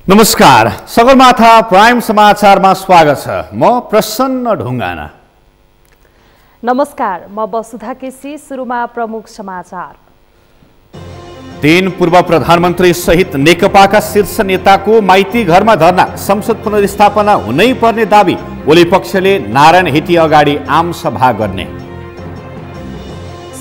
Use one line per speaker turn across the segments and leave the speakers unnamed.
नमस्कार, सगरमाथा प्राइम समाचारमा स्वागत छ। म प्रसन्न ढुङ्गाना।
नमस्कार, म वसुधा केसी। सुरुमा प्रमुख समाचार।
3 पूर्व प्रधानमन्त्री सहित नेकपाका शीर्ष नेताको माइती घरमा धरना, संसद पुनर्स्थापना हुनै पर्ने दाबी। ओली पक्षले नारायण हिटी अगाडि आम सभा गर्ने।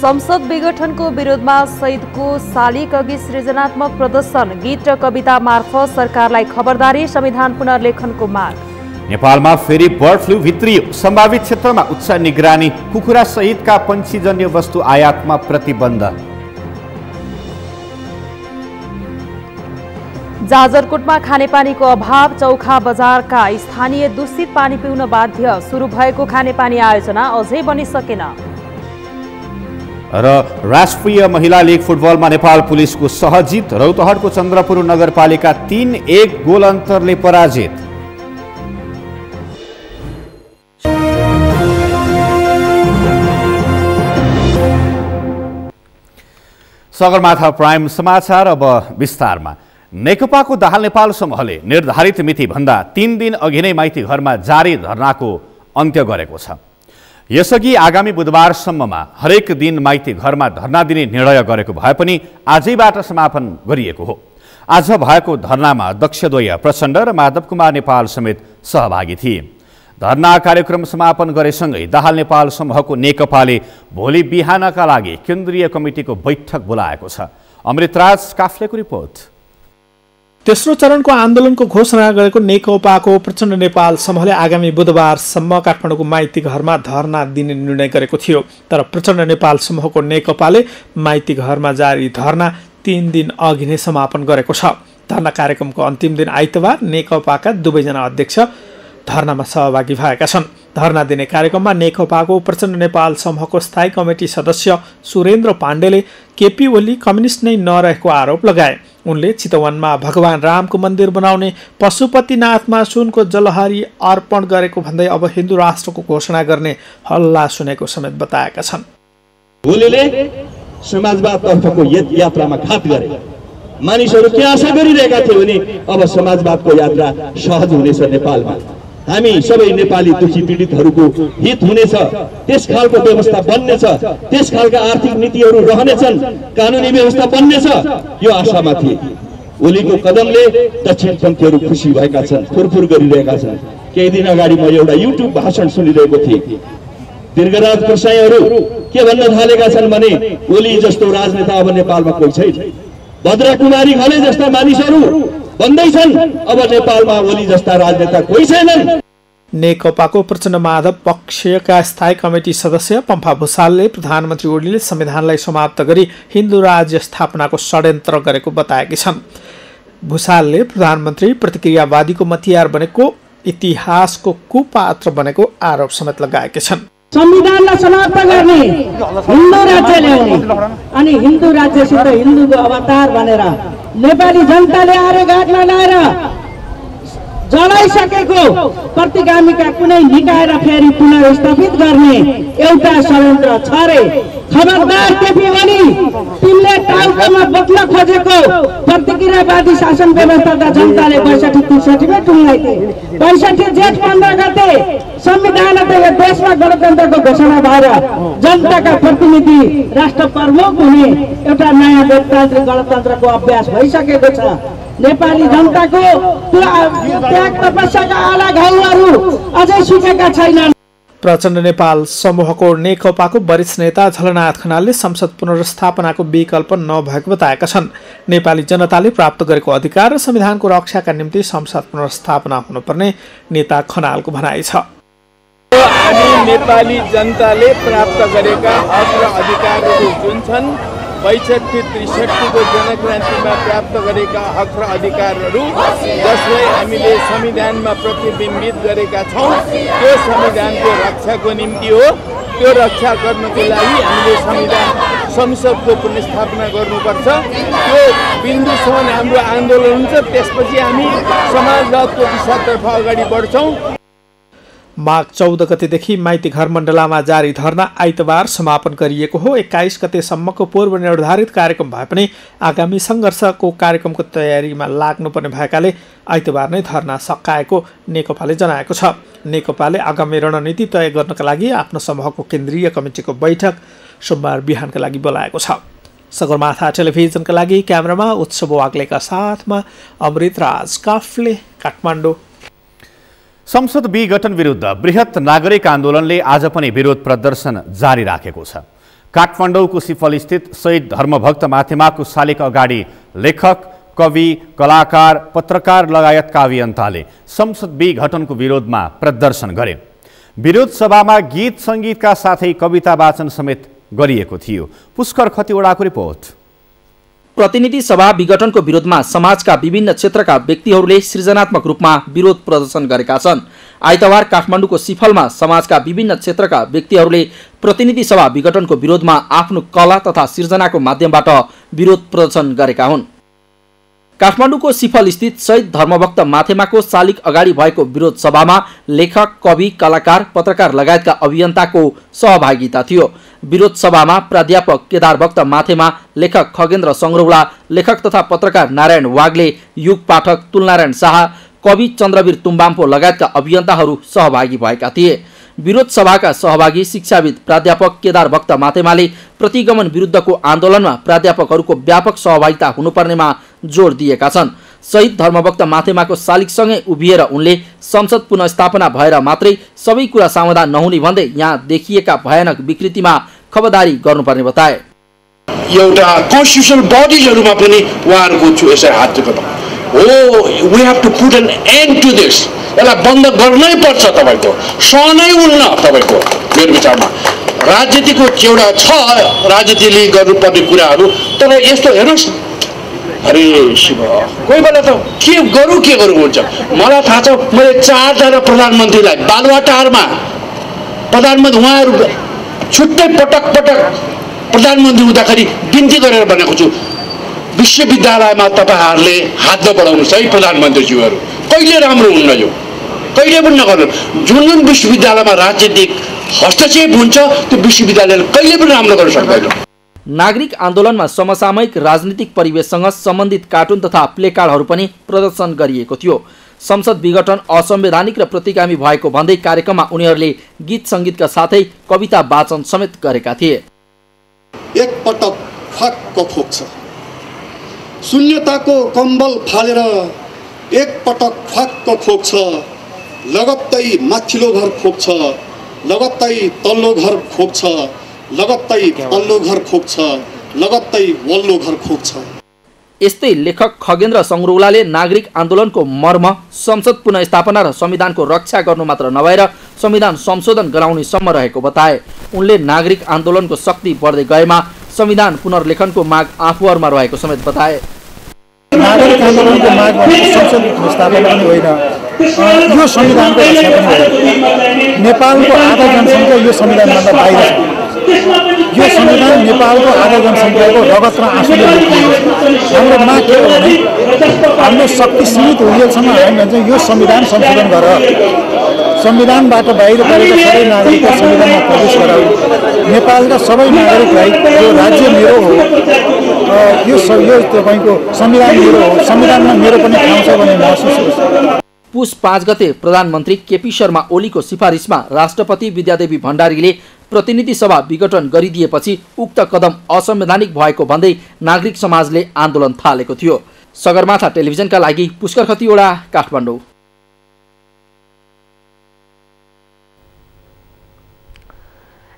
संसद विघटनको विरोधमा शहीदको शालिग अघि सृजनात्मक प्रदर्शन, गीत र कविता मार्फत सरकारलाई खबरदारी, संविधान पुनर्लेखनको माग।
नेपालमा फेरि बर्ड फ्लू भित्रियो, सम्भावित क्षेत्रमा उच्च निगरानी, कुखुरा सहितका पन्छीजन्य वस्तु आयातमा प्रतिबन्ध।
जाजरकोटमा खानेपानीको अभाव, चौखा बजारका स्थानीय दूषित पानी पिउन बाध्य। सुरु भएको खानेपानी आयोजना अझै बनिसकेन।
र राष्ट्रिय महिला लिग फुटबलमा नेपाल पुलिसको सहजित, रौतहटको चन्द्रपुर नगरपालिका 3-1 गोल अन्तरले पराजित। सगरमाथा प्राइम समाचार अब विस्तारमा। नेकपाको दाहाल नेपाल समूहले निर्धारित मिति भन्दा 3 दिन अघि नै माइती घरमा जारी धरनाको अन्त्य गरेको छ। यसअघि आगामी बुधबारसम्ममा हरेक दिन माइती घरमा धरना दिने निर्णय गरेको भए पनि आजैबाट समापन गरिएको हो। आज भएको धरनामा अध्यक्षद्वय प्रचण्ड र माधव कुमार नेपाल समेत सहभागी थिए। धरना कार्यक्रम समापन गरेसँगै दाहाल नेपाल समूहको नेकपाले भोलि बिहानका लागि केन्द्रीय कमिटिको बैठक बोलाएको छ। अमृतराज काफ्लेको रिपोर्ट।
तेस्रो चरणको आन्दोलनको घोषणा गरेको नेकपाको प्रचण्ड नेपाल समूहले आगामी बुधबारसम्म काठमाडौँको माइती घरमा धरना दिने निर्णय गरेको थियो। तर प्रचण्ड नेपाल समूहको नेकपाले माइती घरमा जारी धरना 3 दिन अघि नै समापन गरेको छ। धरना कार्यक्रमको अन्तिम दिन आइतबार नेकपाका दुवैजना अध्यक्ष धरनामा सहभागी भएका छन्। धरना दिने कार्यक्रममा नेकपाको प्रचण्ड नेपाल समूहको स्थायी कमिटी सदस्य सुरेन्द्र पाण्डेले केपी ओली कम्युनिस्ट नै नरहेको आरोप लगाए। उनले चितवनमा भगवान रामको मन्दिर बनाउने, पशुपतिनाथमा सुनको जलहरी अर्पण गरेको भन्दै अब हिन्दू राष्ट्रको घोषणा गर्ने हल्ला सुनेको समेत बताएका छन्।
ओलीले समाजवादतर्फको यात्रामा घात गरे। मानिसहरू के आशा गरिरहेका थिए भने अब समाजवादको यात्रा सहज हुनेछ नेपालमा, हामी सबै नेपाली दुखी पीडितहरूको हित हुनेछ, त्यस खालको व्यवस्था बन्नेछ, त्यस खालका आर्थिक नीतिहरू रहनेछन्, कानुनी व्यवस्था बन्नेछ, यो आशामा थिए। ओलीको कदमले दक्षिणपन्थीहरू खुसी भएका छन्, फुरफुर गरिरहेका छन्। केही दिन अगाडि म एउटा युट्युब भाषण सुनिरहेको थिएँ। दीर्घराज प्रसाईहरू के भन्न थालेका छन् भने ओली जस्तो राजनेता अब नेपालमा कोही छैन। भद्रकुमारी घले जस्ता मानिसहरू भन्दैछन् अब नेपालमा ओली जस्ता राजनेता कोही छैनन्।
नेकपाको प्रचण्ड माधव पक्षका स्थायी कमिटी सदस्य पम्फा भुसालले प्रधानमन्त्री ओलीले संविधानलाई समाप्त गरी हिन्दू राज्य स्थापनाको षड्यन्त्र गरेको बताएकी छन्। भुसालले प्रधानमन्त्री प्रतिक्रियावादीको मतियार बनेको, इतिहासको कुपात्र बनेको आरोप समेत लगाएकी छन्।
संविधानलाई समाप्त गर्ने, हिन्दू राज्य ल्याउने अनि हिन्दू राज्यसित हिन्दूको अवतार भनेर नेपाली जनताले आर्य घाटमा ल्याएर जलाइसकेको प्रतिगामीका कुनै निकाय र फेरि पुनर्स्थापित गर्ने एउटा षड्यन्त्र छ रे। खबरदार केपी ओली, तिमीले टाउकोमा बोक्न खोजेको प्रतिक्रियावादी शासन व्यवस्था त जनताले 62-63 मा टुङ्गाइदिए। 65 जेठ 15 गते संविधान देशमा गणतन्त्रको घोषणा भएर जनताका प्रतिनिधि राष्ट्र प्रमुख हुने एउटा नयाँ लोकतान्त्रिक गणतन्त्रको अभ्यास भइसकेको छ। नेपाली जनताको त्याग तपस्याका आला घाउहरू अझै सुकेका छैनन्।
प्रचण्ड नेपाल समूहको नेकपाको वरिष्ठ नेता झलनाथ खनालले संसद पुनर्स्थापनाको विकल्प नभएको बताएका छन्। नेपाली जनताले प्राप्त गरेको अधिकार र संविधानको रक्षाका निम्ति संसद पुनर्स्थापना हुनुपर्ने नेता खनालको भनाइ छ।
हामी नेपाली जनताले प्राप्त गरेका हक र अधिकारहरू जुन छन्, 65-63 को जनक्रान्तिमा प्राप्त गरेका हक र अधिकारहरू जसलाई हामीले संविधानमा प्रतिबिम्बित गरेका छौँ, त्यो संविधानको रक्षाको निम्ति हो। त्यो रक्षा गर्नको लागि हामीले संसदको पुनर्स्थापना गर्नुपर्छ। त्यो बिन्दुसम्म हाम्रो आन्दोलन हुन्छ। त्यसपछि हामी समाजवादको दिशातर्फ अगाडि बढ्छौँ।
माघ 14 गतेदेखि माइती घर मण्डलामा जारी धरना आइतबार समापन गरिएको हो। 21 गतेसम्मको पूर्व निर्धारित कार्यक्रम भए पनि आगामी सङ्घर्षको कार्यक्रमको तयारीमा लाग्नुपर्ने भएकाले आइतबार नै धरना सकाएको नेकपाले जनाएको छ। नेकपाले आगामी रणनीति तय गर्नका लागि आफ्नो समूहको केन्द्रीय कमिटीको बैठक सोमबार बिहानका लागि बोलाएको छ। सगरमाथा टेलिभिजनका लागि क्यामेरामा उत्सव वाग्लेका साथमा अमृत राज काफ्ले, काठमाडौँ।
संसद विघटन विरुद्ध बृहत नागरिक आन्दोलनले आज पनि विरोध प्रदर्शन जारी राखेको छ। काठमाडौँको सिफल स्थित शहीद धर्मभक्त माथेमाको शालिग अगाडि लेखक, कवि, कलाकार, पत्रकार लगायतका अभियन्ताले संसद विघटनको विरोधमा प्रदर्शन गरे। विरोध सभामा गीत सङ्गीतका साथै कविता वाचन समेत गरिएको थियो। पुष्कर खतिवडाको रिपोर्ट।
प्रतिनिधि सभा विघटनको विरोधमा समाजका विभिन्न क्षेत्रका व्यक्तिहरूले सृजनात्मक रूपमा विरोध प्रदर्शन गरेका छन्। आइतबार काठमाडौँको सिफलमा समाजका विभिन्न क्षेत्रका व्यक्तिहरूले प्रतिनिधि सभा विघटनको विरोधमा आफ्नो कला तथा सृजनाको माध्यमबाट विरोध प्रदर्शन गरेका हुन्। काठमाडौँको सिफल स्थित शहीद धर्मभक्त माथेमाको शालिग अगाडि भएको विरोध सभामा लेखक, कवि, कलाकार, पत्रकार लगायतका अभियन्ताको सहभागिता थियो। विरोध सभामा प्राध्यापक केदार भक्त माथेमा, लेखक खगेन्द्र सङ्ग्रौला, लेखक तथा पत्रकार नारायण वाग्ले, युग पाठक तुलनारायण शाह, कवि चन्द्रवीर तुम्बाम्पो लगायतका अभियन्ताहरू सहभागी भएका थिए। विरोध सभाका सहभागी शिक्षाविद प्राध्यापक केदार भक्त माथेमाले प्रतिगमन विरुद्धको आन्दोलनमा प्राध्यापकहरूको व्यापक सहभागिता हुनुपर्नेमा जोड दिएका छन्। शहीद धर्मभक्त माथेमाको शालिगसँगै उभिएर उनले संसद पुनर्स्थापना भएर मात्रै सबै कुरा समाधान नहुने भन्दै यहाँ देखिएका भयानक विकृतिमा खबरदारी गर्नुपर्ने बताए।
एउटा कन्स्टिट्युसनल बडिजहरुमा पनि उहाँहरुको यसै हात टेक्नु हो। We have to put an end to this. यसलाई बन्द गर्नै पर्छ। तपाईको सहनै हुन्न। तपाईको मेरो विचारमा राजनीतिको एउटा छ, राजनीतिले गर्नुपर्ने कुराहरू, तर यस्तो हेर्नुस्, अरे शिव, कोही बेला त के गरौँ हुन्छ। मलाई थाहा छ, मैले 4 जना प्रधानमन्त्रीलाई बालुवाटारमा प्रधानमन्त्री उहाँहरू छुट्टै पटक प्रधानमन्त्री हुँदाखेरि बिन्ती गरेर भनेको छु, विश्वविद्यालयमा तपाईहरूले हात नबढाउनुहोस् है प्रधानमन्त्रीज्यूहरू। कहिले राम्रो हुन्न, यो कहिले पनि नगर्नु। जुन विश्वविद्यालयमा राजनीतिक हस्तक्षेप हुन्छ त्यो विश्वविद्यालयले कहिले पनि राम्रो गर्न सक्दैन।
नागरिक आन्दोलनमा समसामयिक राजनीतिक परिवेशसँग सम्बन्धित कार्टुन तथा प्लेकार्डहरू पनि प्रदर्शन गरिएको थियो। संसद विघटन असंवैधानिक र प्रतिगामी भएको भन्दै कार्यक्रममा उनीहरूले गीत सङ्गीतका साथै कविता वाचन समेत गरेका थिए।
एक पटक फक्क खोक्छ, शून्यताको कम्बल फालेर एक पटक फक्क खोक्छ, लगत्तै माथिल्लो घर खोक्छ, लगत्तै तल्लो घर खोक्छ, लगत्तै तल्लो घर खोक्छ, लगत्तै वल्लो घर खोक्छ।
यस्तै लेखक खगेन्द्र सङ्ग्रौलाले नागरिक आन्दोलनको मर्म संसद पुनर्स्थापना र संविधानको रक्षा गर्नु मात्र नभएर संविधान संशोधन गराउने सम्म रहेको बताए। उनले नागरिक आन्दोलनको शक्ति बढ्दै गएमा संविधान पुनर्लेखनको माग आफूहरूमा रहेको समेत बताए।
नागरिक आन्दोलनको माग संसद पुनर्स्थापना पनि होइन, यो संविधानको रक्षा पनि होइन। नेपालको आधा जनसङ्ख्या यो संविधानभन्दा बाहिर छ। यो संविधान नेपालको आधा जनसङ्ख्याको रगत र आँसुले लेखिएको छ। हाम्रो माग के हो भने हाम्रो शक्ति सीमित हुँदैसम्म हामी भन्छ यो संविधान संशोधन गरेर संविधानबाट बाहिर परेका सबै नागरिकलाई संविधानमा प्रवेश गराउनु, नेपालका सबै नागरिकलाई यो राज्य मेरो हो, यो तपाईँको संविधान मेरो हो, संविधानमा मेरो पनि ठाउँ छ भन्ने महसुस होस्।
पुस 5 गते प्रधानमन्त्री केपी शर्मा ओलीको सिफारिसमा राष्ट्रपति विद्यादेवी भण्डारीले प्रतिनिधि सभा विघटन गरिदिएपछि उक्त कदम असंवैधानिक भएको भन्दै नागरिक समाजले आन्दोलन थालेको थियो। सगरमाथा टेलिभिजनका लागि पुष्कर खतिवडा, काठमाडौँ।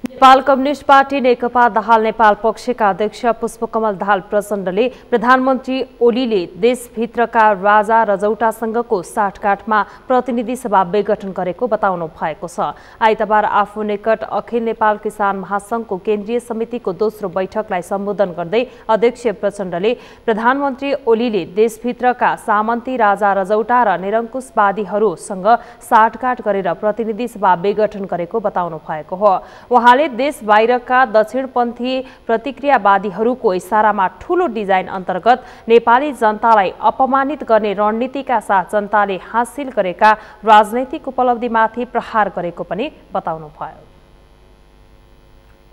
नेपाल कम्युनिस्ट पार्टी नेकपा दाहाल नेपाल पक्षका अध्यक्ष पुष्पकमल दाहाल प्रचण्डले प्रधानमन्त्री ओलीले देशभित्रका राजा रजौटासँगको साठगाँठमा प्रतिनिधि सभा विघटन गरेको बताउनु भएको छ। आइतबार आफू निकट अखिल नेपाल किसान महासंघको केन्द्रीय समितिको दोस्रो बैठकलाई सम्बोधन गर्दै अध्यक्ष प्रचण्डले प्रधानमन्त्री ओलीले देशभित्रका सामन्ती राजा रजौटा र निरङ्कुशवादीहरूसँग साठगाँठ गरेर प्रतिनिधि सभा विघटन गरेको बताउनु भएको हो। उहाँले नेताले देश बाहिरका दक्षिणपन्थी प्रतिक्रियावादीहरूको इशारामा ठूलो डिजाइन अन्तर्गत नेपाली जनतालाई अपमानित गर्ने रणनीतिका साथ जनताले हासिल गरेका राजनैतिक उपलब्धिमाथि प्रहार गरेको पनि बताउनुभयो।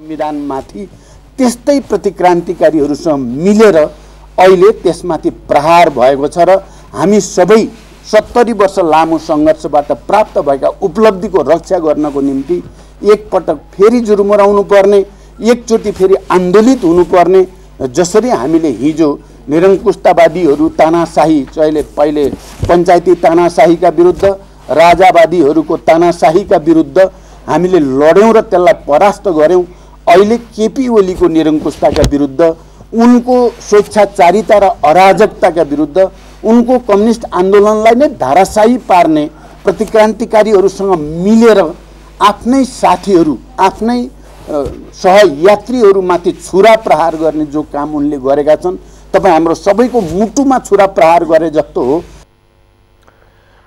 संविधानमाथि त्यस्तै प्रतिक्रान्तिकारीहरूसँग मिलेर अहिले त्यसमाथि प्रहार भएको छ र हामी सबै 70 वर्ष लामो सङ्घर्षबाट प्राप्त भएका उपलब्धिको रक्षा गर्नको निम्ति एकपटक फेरि जुरुमराउनु पर्ने, एकचोटि फेरि आन्दोलित हुनुपर्ने। जसरी हामीले हिजो निरङ्कुशतावादीहरू तानाशाही पहिले पञ्चायती तानाशाहीका विरुद्ध, राजावादीहरूको तानाशाहीका विरुद्ध हामीले लड्यौँ र त्यसलाई परास्त गऱ्यौँ। अहिले केपी ओलीको निरङ्कुशताका विरुद्ध, उनको स्वेच्छाचारिता र अराजकताका विरुद्ध, उनको कम्युनिस्ट आन्दोलनलाई नै धाराशाही पार्ने प्रतिक्रान्तिकारीहरूसँग मिलेर आफ्नै साथीहरू, आफ्नै सहयात्रीहरूमाथि छुरा प्रहार गर्ने जो काम उनले गरेका छन्, तपाईँ हाम्रो सबैको मुटुमा छुरा प्रहार गरे जस्तो हो।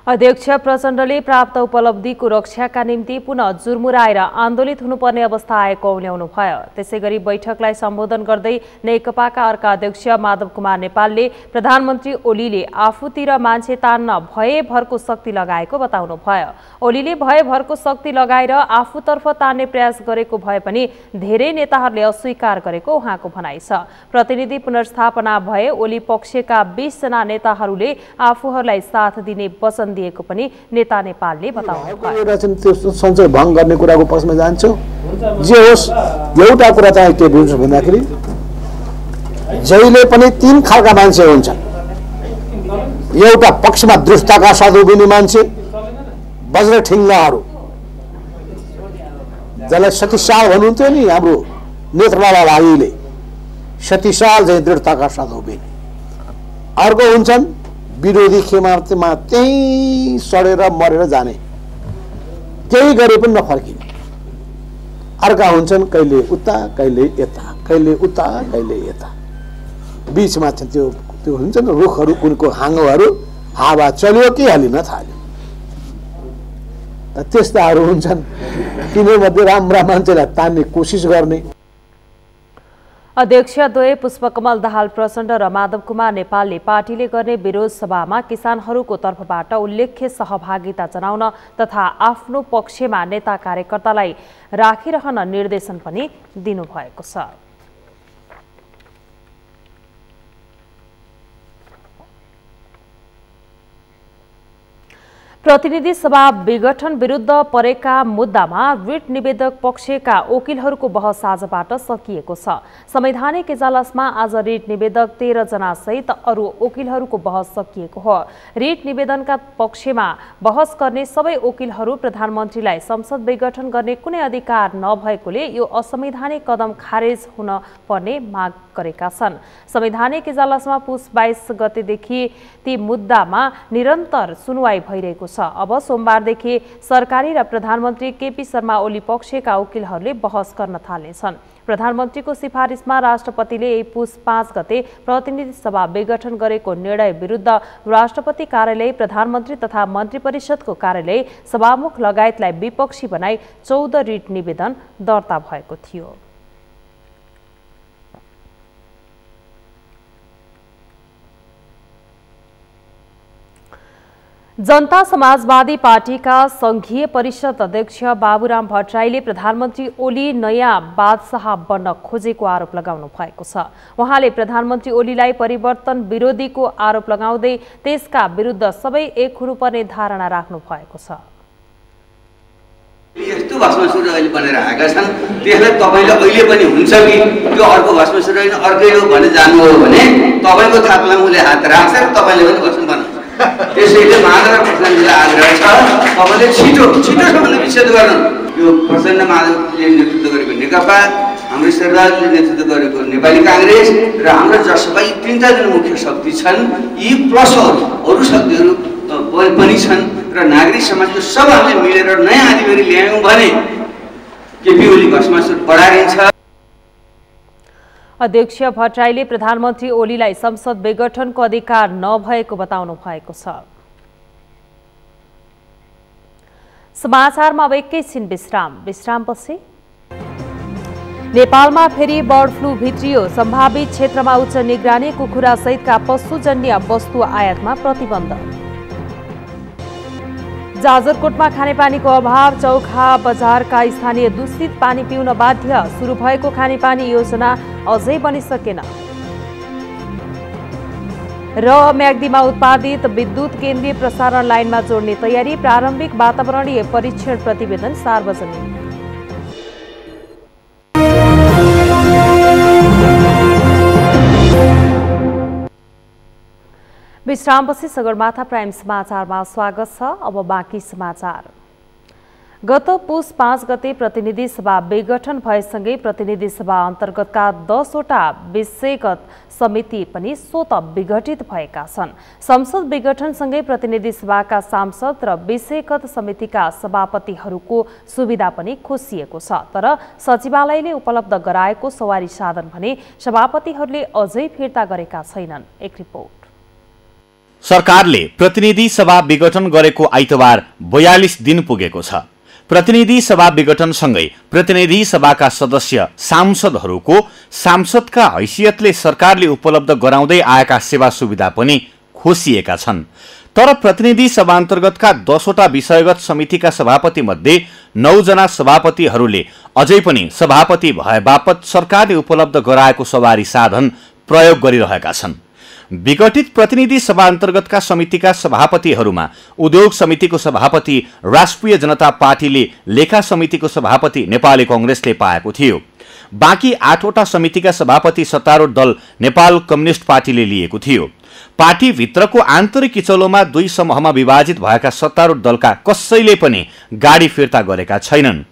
अध्यक्ष प्रचण्डले प्राप्त उपलब्धिको रक्षाका निम्ति पुनः जुर्मुराएर आन्दोलित हुनुपर्ने अवस्था आएको औल्याउनु भयो। त्यसैगरी बैठकलाई सम्बोधन गर्दै नेकपाका अर्का अध्यक्ष माधव कुमार नेपालले प्रधानमन्त्री ओलीले आफूतिर मान्छे तान्न भएभरको शक्ति लगाएको बताउनु भयो। ओलीले भएभरको शक्ति लगाएर आफूतर्फ तान्ने प्रयास गरेको भए पनि धेरै नेताहरूले अस्वीकार गरेको उहाँको भनाइ छ। प्रतिनिधि पुनर्स्थापना भए ओली पक्षका 20 जना नेताहरूले आफूहरूलाई साथ दिने वचन दिएको पनि नेता नेपालले बताउनु भयो।
संसद भङ्ग गर्ने कुराको पक्षमा जान्छौ। जे होस्, एउटा कुरा चाहिँ के बुझ्छ भन्दाखेरि जहिले पनि 3 खालका मान्छे हुन्छन्। एउटा पक्षमा दृष्टका साथ उभिने मान्छे, वज्रठिङ्गाहरू, जसलाई सतीशाल भन्नुहुन्थ्यो नि हाम्रो नेत्रलाल भागीले, सतीशाल चाहिँ दृढताका साथ उभिने। अर्को हुन्छन् विरोधी खेमामा त्यही सडेर मरेर जाने, केही गरे पनि नफर्किने। अर्का हुन्छन् कहिले उता कहिले यता, कहिले उता कहिले यता, बीचमा चाहिँ त्यो हुन्छ नि रुखहरू, कुनको हाँगोहरू, हावा चल्यो कि हलिन थाल्यो, त्यस्ताहरू हुन्छन्। तिनीमध्ये राम्रा मान्छेलाई तान्ने कोसिस गर्ने।
अध्यक्षद्वय पुष्पकमल दाहाल प्रचण्ड र माधव कुमार नेपालले पार्टीले गर्ने विरोध सभामा किसानहरूको तर्फबाट उल्लेख्य सहभागिता जनाउन तथा आफ्नो पक्षमा नेता कार्यकर्तालाई राखिरहन निर्देशन पनि दिनुभएको छ। प्रतिनिधि सभा विघटन विरुद्ध परेका मुद्दामा रिट निवेदक पक्षका वकिलहरूको बहस आजबाट सकिएको छ। संवैधानिक इजलासमा आज रिट निवेदक 13 जना सहित अरू वकिलहरूको बहस सकिएको हो। रिट निवेदनका पक्षमा बहस गर्ने सबै वकिलहरू प्रधानमन्त्रीलाई संसद विघटन गर्ने कुनै अधिकार नभएकोले यो असंवैधानिक कदम खारेज हुन पर्ने माग गरेका छन्। संवैधानिक इजलासमा पुस 22 गतेदेखि ती मुद्दामा निरन्तर सुनवाई भइरहेको छ। अब सोमबारदेखि सरकारी र प्रधानमन्त्री केपी शर्मा ओली पक्षका वकिलहरूले बहस गर्न थाल्नेछन्। प्रधानमन्त्रीको सिफारिसमा राष्ट्रपतिले पुस 5 गते प्रतिनिधि सभा विघटन गरेको निर्णय विरुद्ध राष्ट्रपति कार्यालय, प्रधानमन्त्री तथा मन्त्री परिषदको कार्यालय, सभामुख लगायतलाई विपक्षी बनाई 14 रिट निवेदन दर्ता भएको थियो। जनता समाजवादी पार्टीका संघीय परिषद अध्यक्ष बाबुराम भट्टराईले प्रधानमन्त्री ओली नयाँ बादशाह बन्न खोजेको आरोप लगाउनु भएको छ। उहाँले प्रधानमन्त्री ओलीलाई परिवर्तन विरोधीको आरोप लगाउँदै त्यसका विरुद्ध सबै एक हुनुपर्ने धारणा राख्नु भएको छ।
यस्तो भस्मासुर अहिले बनेर आएका छन्, त्यसलाई तपाईँले अहिले पनि हुन्छ कि त्यो अर्को भस्मासुर होइन अर्कै हो भने जान्नुभयो भने तपाईँको थाप्लामा उसले हात राख्छ र तपाईँले पनि भस्म बनाउँछ। त्यसैले माधव प्रचण्डलाई आग्रह छ, तपाईँले छिटोसम्म विच्छेद गर्नु। यो प्रचण्ड माधवले नेतृत्व गरेको नेकपा, हाम्रो शेरबहादुरले नेतृत्व गरेको नेपाली काङ्ग्रेस र हाम्रो जसपा, यी 3टा जुन मुख्य शक्ति छन्, यी प्लस अरू शक्तिहरू पनि छन् र नागरिक समाजको सब हामीले मिलेर नयाँ आधिवेरी ल्यायौँ भने केपी ओली भस्मासुर बढाइन्छ।
अध्यक्ष भट्टराईले प्रधानमन्त्री ओलीलाई संसद विघटनको अधिकार नभएको बताउनु भएको छ। समाचारमा अब एकैछिन विश्रामपछि नेपालमा फेरि बर्ड फ्लू भित्रियो। सम्भावित क्षेत्रमा उच्च निगरानी। कुखुरा सहितका पशुजन्य वस्तु आयातमा प्रतिबन्ध। जाजरकोटमा खानेपानीको अभाव। चौखा बजारका स्थानीय दूषित पानी पिउन बाध्य। सुरु भएको खानेपानी योजना अझै बनिसकेन। र म्याग्दीमा उत्पादित विद्युत केन्द्रीय प्रसारण लाइनमा जोड्ने तयारी। प्रारम्भिक वातावरणीय परीक्षण प्रतिवेदन सार्वजनिक। विश्रामपछि सगरमाथा प्राइम समाचारमा स्वागत छ। अब बाँकी समाचार। गत पुस 5 गते प्रतिनिधि सभा विघटन भएसँगै प्रतिनिधि सभा अन्तर्गतका 10 वटा विषयगत समिति पनि स्वत विघटित भएका छन्। संसद विघटनसँगै प्रतिनिधि सभाका सांसद र विषयगत समितिका सभापतिहरूको सुविधा पनि खोसिएको छ। तर सचिवालयले उपलब्ध गराएको सवारी साधन भने सभापतिहरूले अझै फिर्ता गरेका छैनन्। एक रिपोर्ट।
सरकारले प्रतिनिधि सभा विघटन गरेको आइतबार 42 दिन पुगेको छ। प्रतिनिधि सभा विघटनसँगै प्रतिनिधि सभाका सदस्य सांसदहरूको सांसदका हैसियतले सरकारले उपलब्ध गराउँदै आएका सेवा सुविधा पनि खोसिएका छन्। तर प्रतिनिधि सभा अन्तर्गतका 10 वटा विषयगत समितिका सभापति मध्ये 9 जना सभापतिहरूले अझै पनि सभापति भए बापत सरकारले उपलब्ध गराएको सवारी साधन प्रयोग गरिरहेका छन्। विघटित प्रतिनिधि सभा अन्तर्गतका समितिका सभापतिहरूमा उद्योग समितिको सभापति राष्ट्रिय जनता पार्टीले, लेखा समितिको सभापति नेपाली कांग्रेसले पाएको थियो। बाँकी 8 वटा समितिका सभापति सत्तारूढ दल नेपाल कम्युनिस्ट पार्टीले लिएको थियो। पार्टीभित्रको आन्तरिक किचलोमा 2 समूहमा विभाजित भएका सत्तारूढ दलका कसैले पनि गाडी फिर्ता गरेका छैनन्।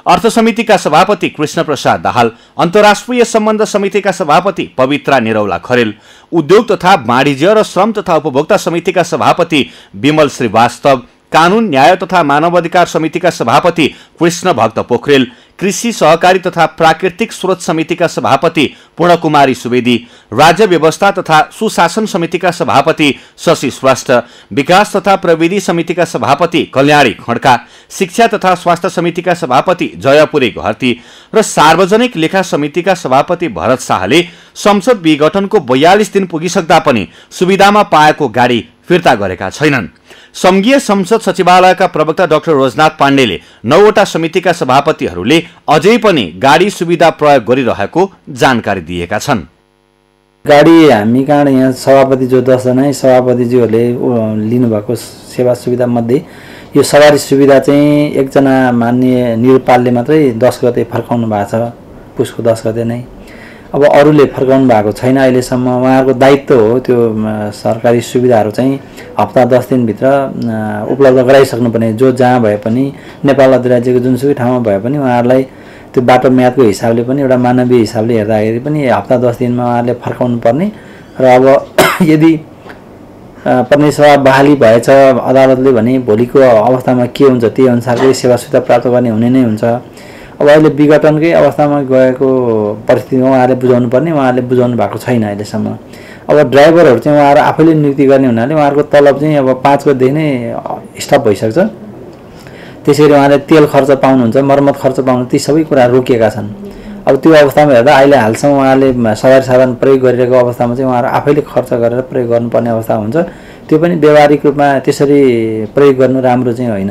अर्थ समितिका सभापति कृष्ण प्रसाद दाहाल, अन्तर्राष्ट्रिय सम्बन्ध समितिका सभापति पवित्रा निरौला खरेल, उद्योग तथा वाणिज्य र श्रम तथा उपभोक्ता समितिका सभापति विमल श्रीवास्तव, कानून न्याय तथा मानवाधिकार समितिका सभापति कृष्ण भक्त पोखरेल, कृषि सहकारी तथा प्राकृतिक स्रोत समितिका सभापति पूर्णकुमारी सुवेदी, राज्य व्यवस्था तथा सुशासन समितिका सभापति शशि श्रेष्ठ, विकास तथा प्रविधि समितिका सभापति कल्याणी खड्का, शिक्षा तथा स्वास्थ्य समितिका सभापति जयपुरी घरती र सार्वजनिक लेखा समितिका सभापति भरत शाहले संसद विघटनको 42 दिन पुगिसक्दा पनि सुविधामा पाएको गाडी फिर्ता गरेका छैनन्। संघीय संसद सचिवालयका प्रवक्ता डाक्टर रोजनाथ पाण्डेले 9 वटा समितिका सभापतिहरूले अझै पनि गाडी सुविधा प्रयोग गरिरहेको जानकारी दिएका छन्।
गाडी हामी कहाँ यहाँ सभापति जो 10 जना सभापतिज्यूहरूले लिनुभएको सेवा सुविधा मध्ये यो सवारी सुविधा चाहिँ एकजना माननीय निरुपालले मात्रै 10 गते फर्काउनु भएको छ, पुसको 10 गते नै। अब अरूले फर्काउनु भएको छैन अहिलेसम्म। उहाँहरूको दायित्व हो त्यो सरकारी सुविधाहरू चाहिँ हप्ता 10 दिनभित्र उपलब्ध गराइसक्नुपर्ने। जो जहाँ भए पनि नेपाल अधिराज्यको जुनसुकै ठाउँमा भए पनि उहाँहरूलाई त्यो बाटो म्यादको हिसाबले पनि एउटा मानवीय हिसाबले हेर्दाखेरि पनि हप्ता 10 दिनमा उहाँहरूले फर्काउनु पर्ने। र अब यदि प्रतिनिधि सभा बहाली भएछ अदालतले भने भोलिको अवस्थामा के हुन्छ त्यही अनुसारकै सेवा सुविधा प्राप्त गर्ने हुने नै हुन्छ। अब अहिले विघटनकै अवस्थामा गएको परिस्थितिमा उहाँहरूले बुझाउनु पर्ने, उहाँहरूले बुझाउनु भएको छैन अहिलेसम्म। अब ड्राइभरहरू चाहिँ उहाँहरू आफैले नियुक्ति गर्ने हुनाले उहाँहरूको तलब चाहिँ अब 5 गतेदेखि नै स्टप भइसक्छ। त्यसैले उहाँले तेल खर्च पाउनुहुन्छ, मर्मत खर्च पाउनु, ती सबै कुरा रोकिएका छन्। अब त्यो अवस्थामा हेर्दा अहिले हालसम्म उहाँले सवारी साधन प्रयोग गरिरहेको अवस्थामा चाहिँ उहाँहरू आफैले खर्च गरेर प्रयोग गर्नुपर्ने अवस्था हुन्छ। त्यो पनि व्यावहारिक रूपमा त्यसरी प्रयोग गर्नु राम्रो चाहिँ होइन।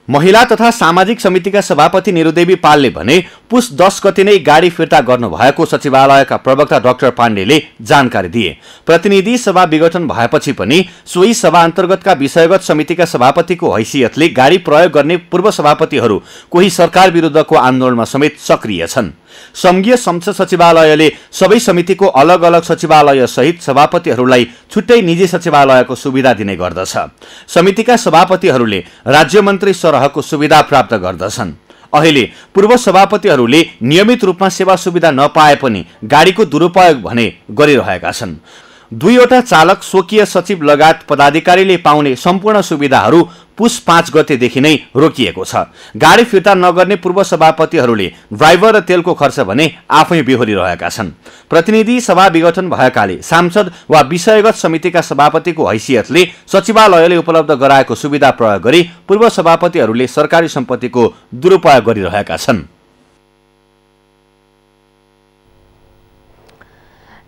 महिला तथा सामाजिक समितिका सभापति निरुदेवी पालले भने पुस 10 गते नै गाडी फिर्ता गर्नुभएको सचिवालयका प्रवक्ता डाक्टर पाण्डेले जानकारी दिए। प्रतिनिधि सभा विघटन भएपछि पनि सोही सभा अन्तर्गतका विषयगत समितिका सभापतिको हैसियतले गाडी प्रयोग गर्ने पूर्व सभापतिहरू कोही सरकार विरुद्धको आन्दोलनमा समेत सक्रिय छन्। संघीय संसद सचिवालयले सबै समितिको अलग अलग सचिवालय सहित सभापतिहरूलाई छुट्टै निजी सचिवालयको सुविधा दिने गर्दछ। समितिका सभापतिहरूले राज्य मन्त्री सरहको सुविधा प्राप्त गर्दछन्। अहिले पूर्व सभापतिहरूले नियमित रूपमा सेवा सुविधा नपाए पनि गाडीको दुरुपयोग भने गरिरहेका छन्। 2 वटा चालक स्वकीय सचिव लगायत पदाधिकारीले पाउने सम्पूर्ण सुविधाहरू पुस 5 गतेदेखि नै रोकिएको छ। गाडी फिर्ता नगर्ने पूर्व सभापतिहरूले ड्राइभर र तेलको खर्च भने आफै बेहोरिरहेका छन्। प्रतिनिधि सभा विघटन भएकाले सांसद वा विषयगत समितिका सभापतिको हैसियतले सचिवालयले उपलब्ध गराएको सुविधा प्रयोग गरी पूर्व सभापतिहरूले सरकारी सम्पत्तिको दुरुपयोग गरिरहेका छन्।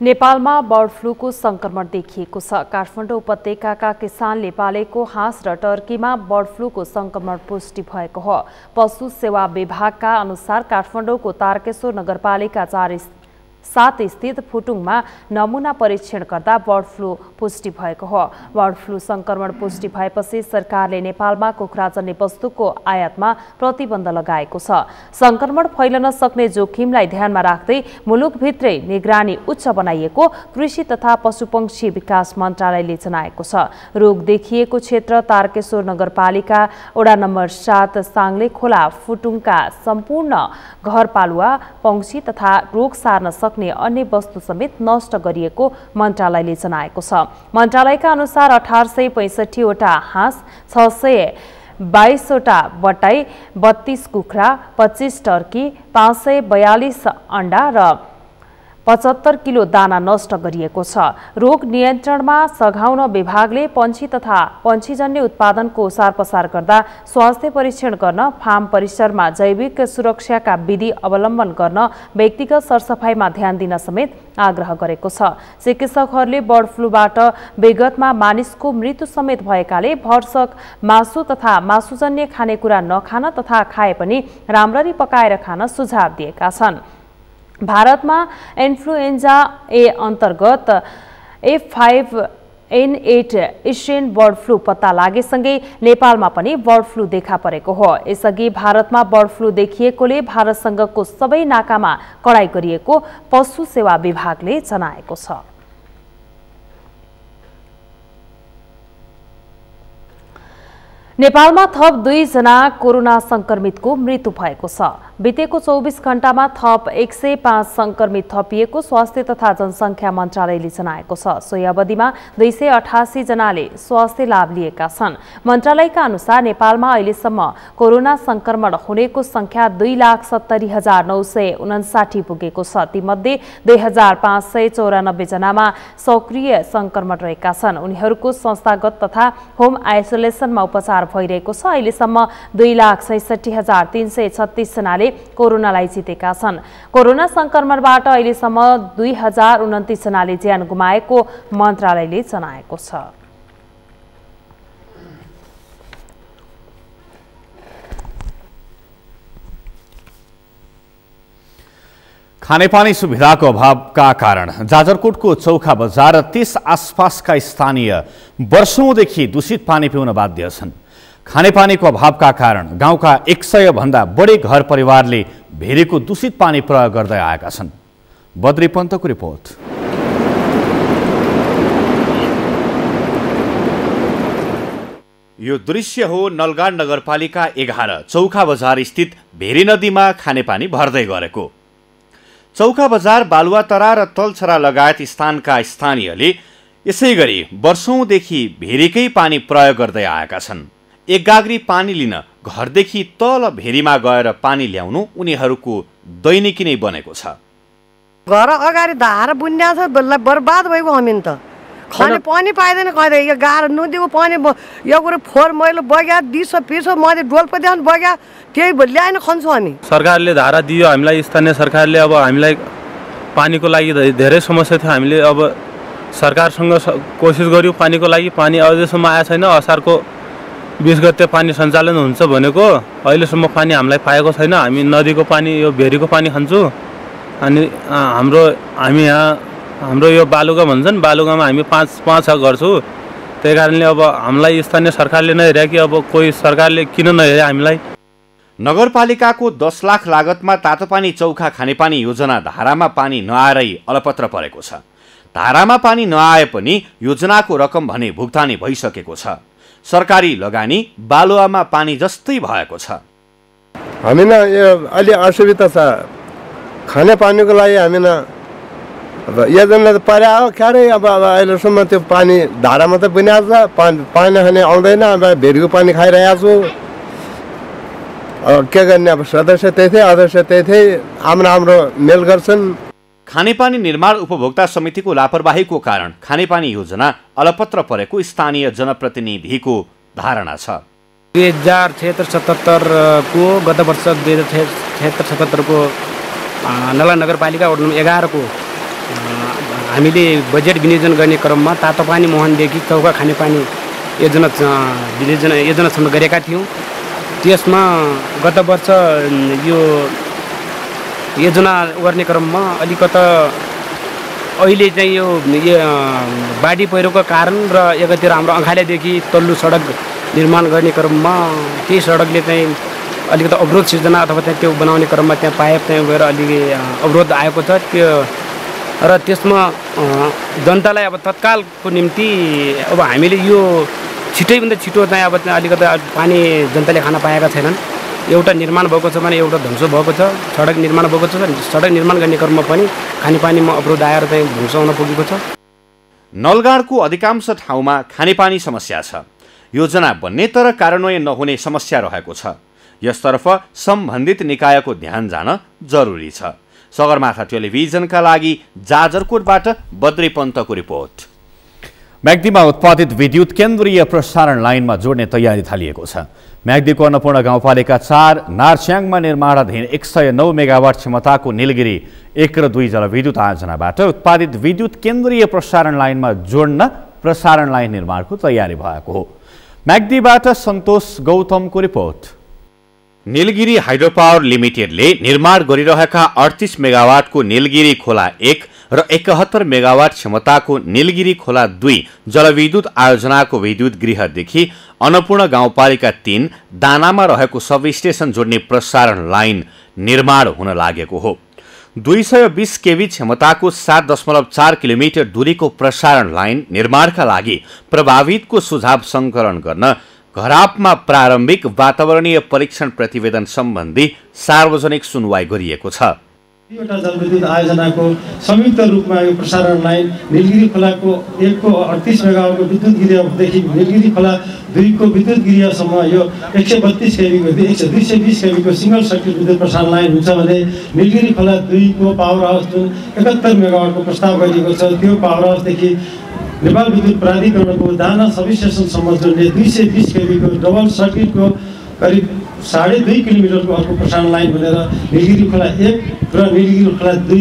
नेपालमा बर्ड फ्लूको संक्रमण देखिएको छ। काठमाडौँ उपत्यकाका किसानले पालेको हाँस र टर्कीमा बर्ड फ्लूको संक्रमण पुष्टि भएको हो। पशु सेवा विभागका अनुसार काठमाडौँको तारकेश्वर नगरपालिका 7 स्थित फुटुङमा नमुना परीक्षण गर्दा बर्ड फ्लू पुष्टि भएको हो। बर्ड फ्लू संक्रमण पुष्टि भएपछि सरकारले नेपालमा कुखुराजन्य वस्तुको आयातमा प्रतिबन्ध लगाएको छ। संक्रमण फैलन सक्ने जोखिमलाई ध्यानमा राख्दै मुलुकभित्रै निगरानी उच्च बनाइएको कृषि तथा पशुपक्षी विकास मन्त्रालयले जनाएको छ। रोग देखिएको क्षेत्र तारकेश्वर नगरपालिका वडा नम्बर 7 साङ्ले खोला फुटुङका सम्पूर्ण घरपालुवा पंक्षी तथा रोग सार्न सक्ने अन्य वस्तु समेत नष्ट गरिएको मन्त्रालयले जनाएको छ। मन्त्रालयका अनुसार 1865 वटा हाँस, 622 वटा बटाई, 32 कुखुरा, 25 टर्की, 542 अन्डा र 75 किलो दाना नष्ट गरिएको छ। रोग नियन्त्रणमा सघाउन विभागले पंक्षी तथा पंक्षीजन्य उत्पादनको ओसारपसार गर्दा स्वास्थ्य परीक्षण गर्न, फार्म परिसरमा जैविक सुरक्षाका विधि अवलम्बन गर्न, व्यक्तिगत सरसफाइमा ध्यान दिन समेत आग्रह गरेको छ। चिकित्सकहरूले बर्ड फ्लूबाट विगतमा मानिसको मृत्यु समेत भएकाले भरसक मासु तथा मासुजन्य खानेकुरा नखान तथा खाए पनि राम्ररी पकाएर खान सुझाव दिएका छन्। भारतमा इन्फ्लुएन्जा ए अन्तर्गत F5N8 एसियन बर्ड फ्लू पत्ता लागेसँगै नेपालमा पनि बर्ड फ्लू देखा परेको हो। यसअघि भारतमा बर्ड फ्लू देखिएकोले भारतसँगको सबै नाकामा कडाई गरिएको पशु सेवा विभागले जनाएको छ। नेपालमा थप 2 जना कोरोना संक्रमितको मृत्यु भएको छ। बितेको 24 घण्टामा थप 105 संक्रमित थपिएको स्वास्थ्य तथा जनसङ्ख्या मन्त्रालयले जनाएको छ। सोही अवधिमा 288 जनाले स्वास्थ्य लाभ लिएका छन्। मन्त्रालयका अनुसार नेपालमा अहिलेसम्म कोरोना संक्रमण हुनेको संख्या 2,70,959 पुगेको छ। तीमध्ये 2,594 जनामा सक्रिय संक्रमण रहेका छन्। उनीहरूको संस्थागत तथा होम आइसोलेसनमा उपचार भइरहेको छ। अहिलेसम्म 2,66,336 जनाले कोरोनालाई जितेका छन्। कोरोना संक्रमणबाट अहिलेसम्म 2,029 जनाले ज्यान गुमाएको मन्त्रालयले जनाएको छ।
खानेपानी सुविधाको अभावका कारण जाजरकोटको चौखा बजार र त्यस आसपासका स्थानीय वर्षौंदेखि दूषित पानी पिउन बाध्य छन्। खानेपानीको अभावका कारण गाउँका 100 भन्दा बढी घर परिवारले भेरीको दूषित पानी प्रयोग गर्दै आएका छन्। बद्री पन्तको रिपोर्ट। यो दृश्य हो नलगाड नगरपालिका 11 चौखा बजार स्थित भेरी नदीमा खानेपानी भर्दै गरेको। चौखा बजार, बालुवातरा र तलछरा लगायत स्थानका स्थानीयले यसैगरी वर्षौंदेखि भेरीकै पानी प्रयोग गर्दै आएका छन्। एक गाग्री पानी लिन घरदेखि तल भेरीमा गएर पानी ल्याउनु उनीहरूको दैनिकी नै बनेको छ।
घर अगाडि धारा बुन्या छ, बर्बाद भएको हामी त खाने पानी पाइदैन। कहिले यो गाह्रो नदीको पानी यो कुरो फोहोर मैलो बग्या, दिसो पिसो मैले डोल्पदेखि बग्या, त्यही ल्याएन खान्छौँ हामी। सरकारले धारा दियो हामीलाई, स्थानीय सरकारले अब हामीलाई पानीको लागि धेरै समस्या थियो। हामीले अब सरकारसँग कोसिस गर्यौँ पानीको लागि। पानी अझैसम्म आएको छैन। असारको 20 गते पानी सञ्चालन हुन्छ भनेको अहिलेसम्म पानी हामीलाई पाएको छैन। हामी नदीको पानी, यो भेरीको पानी खान्छौँ। अनि हाम्रो यो बालुगा भन्छन्, बालुगामा हामी 5 घर छौँ। त्यही कारणले अब हामीलाई स्थानीय सरकारले नहेर्या कि अब कोही सरकारले किन नहेर्या हामीलाई।
नगरपालिकाको 10 लाख लागतमा तातोपानी चौखा खानेपानी योजना धारामा पानी नआएरै अलपत्र परेको छ। धारामा पानी नआए पनि योजनाको रकम भने भुक्तानी भइसकेको छ। सरकारी लगानी बालुवामा पानी जस्तै भएको छ।
हामीलाई यो अलि असुविधा छ खानेपानीको लागि। हामीलाई अब योजना त पर्या हो क्यारे। अब अहिलेसम्म त्यो पानी धारामा त बुनियाद छ, पानी खाने आउँदैन। अब भेरीको पानी खाइरहेको छु। अब के गर्ने, अब सदस्य त्यही थिए, अध्यक्ष त्यही थिए, हाम्रो मेल गर्छन्।
खानेपानी निर्माण उपभोक्ता समितिको लापरवाहीको कारण खानेपानी योजना अलपत्र परेको स्थानीय जनप्रतिनिधिको धारणा छ।
2076 को गत वर्ष 2076 को नगरपालिका वडा नम्बर 11 को हामीले बजेट विनियोजन गर्ने क्रममा तातोपानी मुहानदेखि चौका खानेपानी योजनासम्म गरेका थियौँ। त्यसमा गत वर्ष यो योजना गर्ने क्रममा अलिकता अहिले चाहिँ यो बाढी पहिरोको कारण र एकातिर हाम्रो अङ्खालेदेखि तल्लो सडक निर्माण गर्ने क्रममा त्यही सडकले चाहिँ अलिकति अवरोध सिर्जना अथवा त्यो बनाउने क्रममा त्यहाँ पाइप चाहिँ गएर अलिकति अवरोध आएको छ। त्यो र त्यसमा जनतालाई अब तत्कालको निम्ति अब हामीले यो छिटैभन्दा छिटो चाहिँ अब अलिकति पानी जनताले खान पाएका छैनन्। एउटा निर्माण भएको छ भने एउटा ध्वंस भएको छ, सडक निर्माण भएको छ। सडक निर्माण गर्ने क्रममा पनि खानेपानीमा अवरोध आएर चाहिँ ध्वंस हुन पुगेको छ।
नलगाडको अधिकांश ठाउँमा खानेपानी समस्या छ। योजना बन्ने तर कार्यान्वयन नहुने समस्या रहेको छ। यसतर्फ सम्बन्धित निकायको ध्यान जान जरुरी छ। सगरमाथा टेलिभिजनका लागि जाजरकोटबाट बद्री पन्तको रिपोर्ट। म्याग्दीमा उत्पादित विद्युत केन्द्रीय प्रसारण लाइनमा जोड्ने तयारी थालिएको छ। म्याग्दीको अन्नपूर्ण गाउँपालिका 4 नार्स्याङमा निर्माणाधीन 109 मेगावाट क्षमताको निलगिरी 1 र 2 जलविद्युत आयोजनाबाट उत्पादित विद्युत केन्द्रीय प्रसारण लाइनमा जोड्न प्रसारण लाइन निर्माणको तयारी भएको हो। म्याग्दीबाट सन्तोष गौतमको रिपोर्ट। निलगिरी हाइड्रो पावर लिमिटेडले निर्माण गरिरहेका 38 मेगावाटको निलगिरी खोला 1 र 71 मेगावाट क्षमताको निलगिरी खोला 2 जलविद्युत आयोजनाको विद्युत गृहदेखि अन्नपूर्ण गाउँपालिका 3 दानामा रहेको सब स्टेसन जोड्ने प्रसारण लाइन निर्माण हुन लागेको हो। 220 केभी क्षमताको 7.4 किलोमिटर दूरीको प्रसारण लाइन निर्माणका लागि प्रभावितको सुझाव सङ्कलन गर्न घरापमा प्रारम्भिक वातावरणीय परीक्षण प्रतिवेदन सम्बन्धी सार्वजनिक सुनवाई गरिएको छ।
एउटा जलविद्युत आयोजनाको संयुक्त रूपमा यो प्रसारण लाइन निलगिरी खोलाको 1 को 38 मेगावाटको विद्युत गृहदेखि निलगिरी खोला 2 को विद्युत गृहसम्म यो 132 केभीको 220 केभीको सिंगल सर्किट विद्युत प्रसारण लाइन हुन्छ भने निलगिरी खोला 2 को पावर हाउस जुन 71 मेगावाटको प्रस्ताव गरिएको छ त्यो पावर हाउसदेखि नेपाल विद्युत प्राधिकरणको दाना सब स्टेसनसम्म जोड्ने 220 केभीको डबल सर्किटको करिब 2.5 किलोमिटरको अर्को प्रसारण लाइन भनेर निलगिरी खोला 1 र निलगिरी खोला 2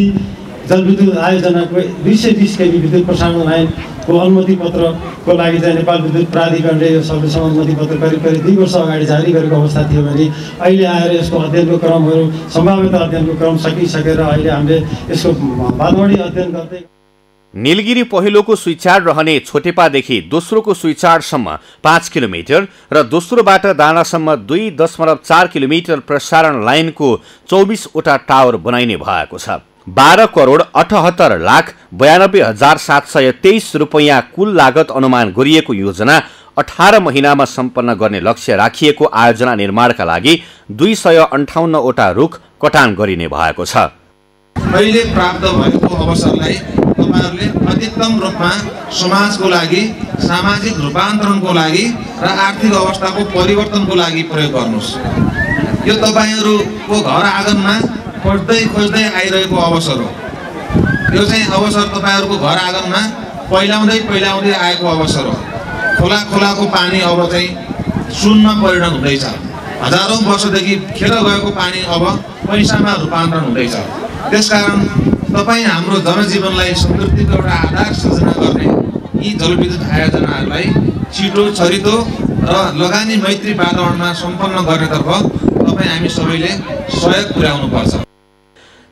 जलविद्युत आयोजनाको 220 केभी विद्युत प्रसारण लाइनको अनुमति पत्रको लागि चाहिँ नेपाल विद्युत प्राधिकरणले यो सर्वसम्मति पत्र करिब 2 वर्ष अगाडि जारी गरेको अवस्था थियो भने अहिले आएर यसको अध्ययनको क्रमहरू सम्भाव्यता अध्ययनको क्रम सकिसकेर अहिले हामीले यसको बादवाडी अध्ययन गर्दै
निलगिरी पहिलोको स्विचार्ड रहने छोटेपादेखि दोस्रोको स्विचार्डसम्म 5 किलोमिटर र दोस्रोबाट दानासम्म 2.4 किलोमिटर प्रसारण लाइनको 24वटा टावर बनाइने भएको छ। 12 करोड 78 लाख 92,723 रुपैयाँ कुल लागत अनुमान गरिएको योजना 18 महिनामा सम्पन्न गर्ने लक्ष्य राखिएको आयोजना निर्माणका लागि 258वटा रुख कटान गरिने भएको छ।
अहिले प्राप्त भएको अवसरलाई तपाईहरुले अधिकतम रूपमा समाजको लागि सामाजिक रूपान्तरणको लागि र आर्थिक अवस्थाको परिवर्तनको लागि प्रयोग गर्नुस्। यो तपाईहरुको घर आँगनमा खोज्दै आइरहेको अवसर हो। यो चाहिँ अवसर तपाईहरुको घर आँगनमा पहिलाउँदै आएको अवसर हो। खोलाको पानी अब चाहिँ शून्य परिणत हुँदैछ। हजारौं वर्षदेखि खेर गएको पानी अब पैसामा रूपान्तरण हुँदैछ। त्यसकारण तपाई हाम्रो जनजीवनलाई समृद्धिको एउटा आधार सृजना गर्ने यी जलविद्युत आयोजनाहरूलाई छिटो छरितो र लगानी मैत्री वातावरणमा सम्पन्न गर्नेतर्फ तपाई हामी सबैले सहयोग पुर्याउनुपर्छ।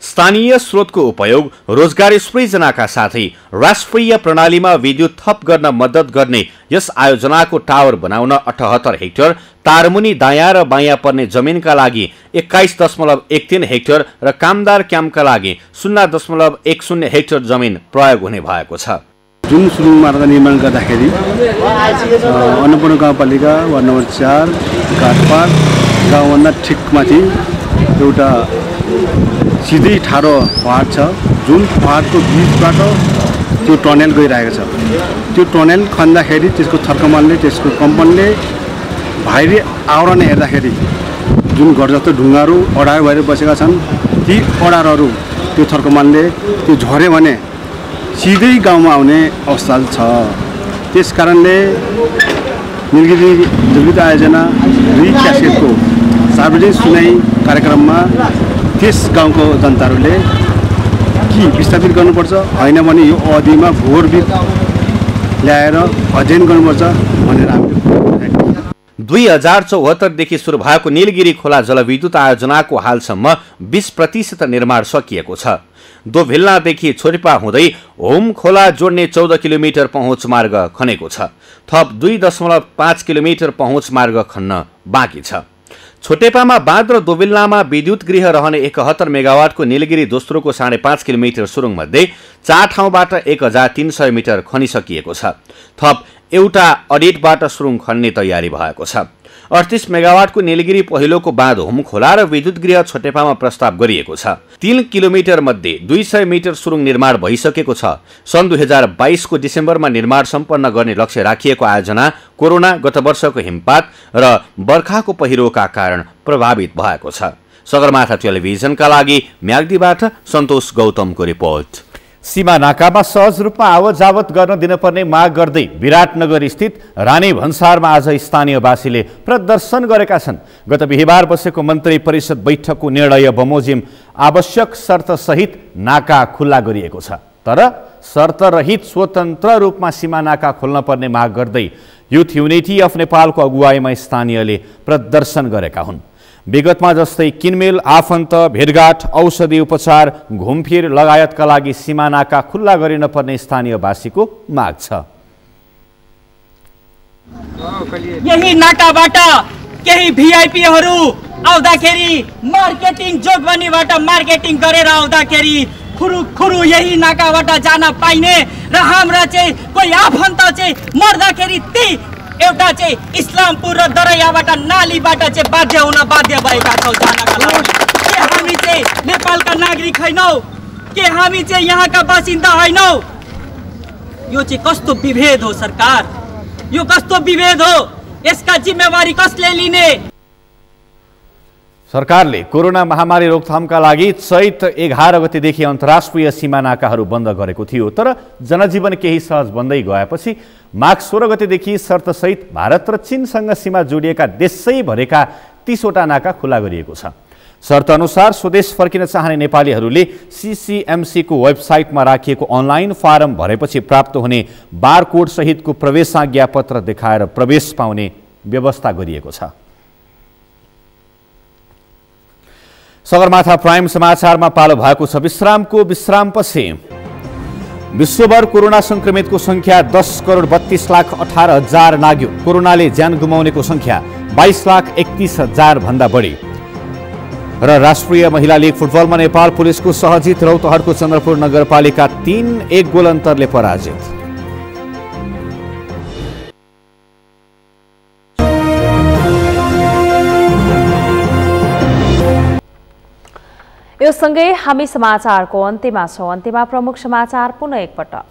स्थानीय स्रोतको उपयोग रोजगारी सृजनाका साथै राष्ट्रिय प्रणालीमा विद्युत थप गर्न मद्दत गर्ने यस आयोजनाको टावर बनाउन 78 हेक्टर, तारमुनि दायाँ र बायाँ पर्ने जमिनका लागि 21.13 हेक्टर र कामदार क्याम्पका लागि 0.10 हेक्टर जमिन प्रयोग हुने भएको छ।
जुन सुरुङमा निर्माण गर्दाखेरि अन्नपूर्ण गाउँपालिका वार्ड नम्बर 4 घाटपाट गाउँभन्दा ठिक माथि एउटा सिधै ठाडो पहाड छ। जुन पहाडको बिचबाट त्यो टनेल गइरहेको छ। त्यो टनेल खन्दाखेरि त्यसको थर्कमानले त्यसको कम्पनीले बाहिरी आवरण हेर्दाखेरि जुन घर जस्तो ढुङ्गाहरू अडार भएर बसेका छन् ती अडारहरू त्यो थर्कमानले त्यो झऱ्यो भने सिधै गाउँमा आउने अवस्था छ। त्यस कारणले निलगिरी जलविद्युत आयोजना दुई क्यासेटको सार्वजनिक सुनाई कार्यक्रममा त्यस गाउँको जनताहरूले कि विस्थापित गर्नुपर्छ, होइन भने यो अवधिमा भूगर्भित ल्याएर अध्ययन गर्नुपर्छ भनेर हामीले
2074 देखि सुरु भएको नीलगिरी खोला जलविद्युत आयोजनाको हालसम्म 20% निर्माण सकिएको छ। दोभिल्लादेखि छोरिपा हुँदै होम खोला जोड्ने 14 किलोमिटर पहुँच मार्ग खनेको छ। थप 2.5 किलोमिटर पहुँच मार्ग खन्न बाँकी छ। छोटेपामा बाँध र दोभिल्लामा विद्युत गृह रहने 71 मेगावाटको नीलगिरी दोस्रोको 5.5 किलोमिटर सुरुङमध्ये 4 ठाउँबाट 1300 मिटर खनिसकिएको छ। थप एउटा अडिटबाट सुरुङ खन्ने तयारी भएको छ। 38 मेगावाटको नीलगिरी पहिलोको बाँध होम खोला र विद्युत गृह छोटेपामा प्रस्ताव गरिएको छ। 3 किलोमिटर मध्ये 200 मिटर सुरुङ निर्माण भइसकेको छ। सन् 2022 को डिसेम्बरमा निर्माण सम्पन्न गर्ने लक्ष्य राखिएको आयोजना कोरोना, गत वर्षको हिमपात र बर्खाको पहिरोका कारण प्रभावित भएको छ। सगरमाथा टेलिभिजनका लागि म्याग्दीबाट सन्तोष गौतमको रिपोर्ट। सीमा नाकामा सहज रूपमा आवत जावत गर्न दिनपर्ने माग गर्दै विराटनगर स्थित रानी भन्सारमा आज स्थानीयवासीले प्रदर्शन गरेका छन्। गत बिहिबार बसेको मन्त्री परिषद बैठकको निर्णय बमोजिम आवश्यक शर्तसहित नाका खुल्ला गरिएको छ। तर शर्तरहित स्वतन्त्र रूपमा सीमा नाका खोल्न पर्ने माग गर्दै युथ युनिटी अफ नेपालको अगुवाईमा स्थानीयले प्रदर्शन गरेका हुन्। विगतमा जस्तै किनमेल, आफन्त, भेटघाट, औषधि उपचार, घुमफिर लगायतका लागि सीमा नाका खुल्ला गरिन पर्ने स्थानीयवासीको माग छ।
यही नाकाबाट केही भिआइपीहरू आउँदाखेरि मार्केटिङ जोगबनीबाट मार्केटिङ गरेर आउँदाखेरि खुरु यही नाकाबाट जान पाइने र हाम्रा चाहिँ कोही आफन्त चाहिँ मर्दाखेरि त्यही एउटा चाहिँ इस्लामपुर र दरैयाबाट नालीबाट चाहिँ बाध्य भएका छौँ जानका लागि। के हामी चाहिँ नेपालका नागरिक होइनौ? के हामी चाहिँ यहाँका बासिन्दा होइनौ? यो चाहिँ कस्तो विभेद हो सरकार? यो कस्तो विभेद हो? यसका जिम्मेवारी कसले लिने?
सरकारले कोरोना महामारी रोकथामका लागि चैत 11 गतेदेखि अन्तर्राष्ट्रिय सीमा नाकाहरू बन्द गरेको थियो। तर जनजीवन केही सहज बन्दै गएपछि माघ 16 गतेदेखि शर्तसहित भारत र चीनसँग सीमा जोडिएका देशैभरिका 30 वटा नाका खुल्ला गरिएको छ। शर्त अनुसार स्वदेश फर्किन चाहने नेपालीहरूले सीसीएमसीको वेबसाइटमा राखिएको अनलाइन फारम भरेपछि प्राप्त हुने बारकोड सहितको प्रवेशाज्ञा पत्र देखाएर प्रवेश पाउने व्यवस्था गरिएको छ। सगरमाथा प्राइम समाचारमा पालो भएको छ विश्रामको विश्रामपछि। विश्वभर कोरोना संक्रमितको संख्या 10,32,18,000 नाग्यो। कोरोनाले ज्यान गुमाउनेको संख्या 22,31,000 भन्दा बढी। र राष्ट्रिय महिला लीग फुटबलमा नेपाल पुलिसको सहजित रौतहटको चन्द्रपुर नगरपालिका 3-1 गोल अन्तरले पराजित।
यो सँगै हामी समाचारको अन्त्यमा छौं। अन्त्यमा प्रमुख समाचार पुनः एकपटक।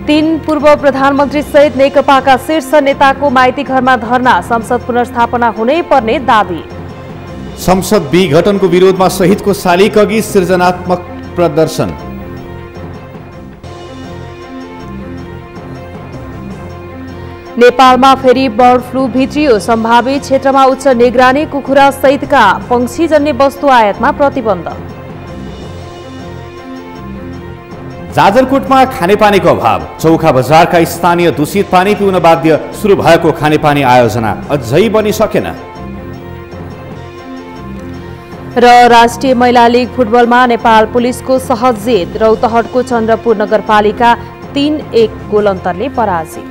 तीन पूर्व प्रधानमन्त्री सहित नेकपाका शीर्ष नेताको माइती घरमा धरना, संसद पुनर्स्थापना हुनै पर्ने दाबी।
संसद विघटनको विरोधमा शहीदको शालिग अघि सृजनात्मक प्रदर्शन।
नेपालमा फेरि बर्ड फ्लू भित्रियो, सम्भावित क्षेत्रमा उच्च निगरानी, कुखुरा सहितका पंक्षीजन्य वस्तु आयातमा प्रतिबन्ध।
जाजरकोटमा खानेपानीको अभाव, चौखा बजारका स्थानीय दूषित पानी पिउन बाध्य। सुरु भएको खानेपानी आयोजना अझै बनिसकेन।
र राष्ट्रिय महिला लीग फुटबलमा नेपाल पुलिसको सहज जित, रौतहटको चन्द्रपुर नगरपालिका 3-1 गोल अन्तरले पराजित।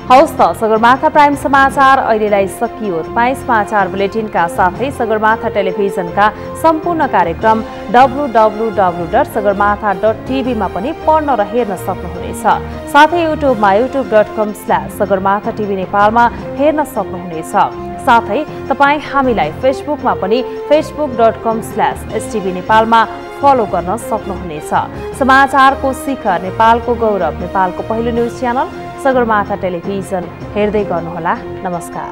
हौस् त सगरमाथा प्राइम समाचार अहिलेलाई सकियो। तपाईँ समाचार बुलेटिनका साथै सगरमाथा टेलिभिजनका सम्पूर्ण कार्यक्रम www.sagarmatha.tv मा पनि पढ्न र हेर्न सक्नुहुनेछ। साथै युट्युबमा youtube.com/sagarmatha TV नेपालमा हेर्न सक्नुहुनेछ। साथै तपाईँ हामीलाई फेसबुकमा पनि facebook.com/stv नेपालमा फलो गर्न सक्नुहुनेछ। समाचारको शिखर, नेपालको गौरव, नेपालको पहिलो न्युज च्यानल सगरमाथा टेलिभिजन हेर्दै गर्नुहोला। नमस्कार।